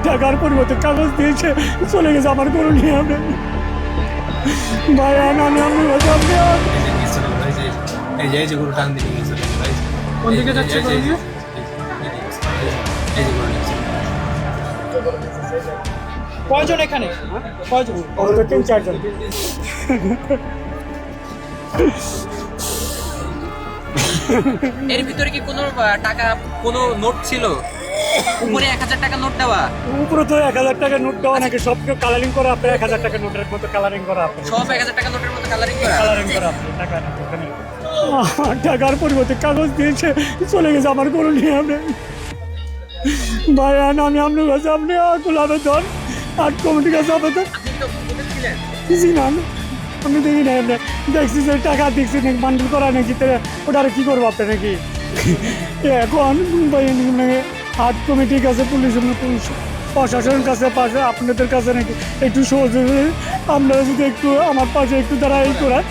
টাকার পরিবর্তে কাগজ দিয়েছে চলে গেছে আমার গরু নিয়ে আমি ভাই আমি আপনার কাছে আপনি এই যে গরু টান দিয়ে গেছে কোন দিকে যাচ্ছে গরু নিয়ে? কয়জন এখানে কয়জন? ওরা তো 3-4 জন। এর ভিতরে কি কোনো টাকা কোনো নোট ছিল? উপরে 1000 টাকা নোট দেওয়া, উপরে তো 1000 টাকা নোট দেওয়া নাকি সব কালারিং করা আপনার 1000 টাকা নোটের মতো কালারিং করা আপনার সব 1000 টাকা নোটের মতো কালারিং করা। কালারিং করা আপনার টাকা না ওখানে টাকার পরিবর্তে কাগজ দিয়েছে চলে গেছে আমার গরু নিয়ে আমি ভাই আমি আপনার কাছে আপনি আকুল আবেদন আর কমিটির কাছে আবেদন আপনি তো বলেছিলেন জি না আমি দেখি না আপনি দেখছি যে টাকা দেখছি নাকি বান্ডেল করা নাকি ওটা আর কি করবো আপনি নাকি এখন হাট কমিটির কাছে পুলিশ প্রশাসনের কাছে পাশে আপনাদের কাছে নাকি একটু সহযোগী আপনারা যদি একটু আমার পাশে একটু তারা এই করেন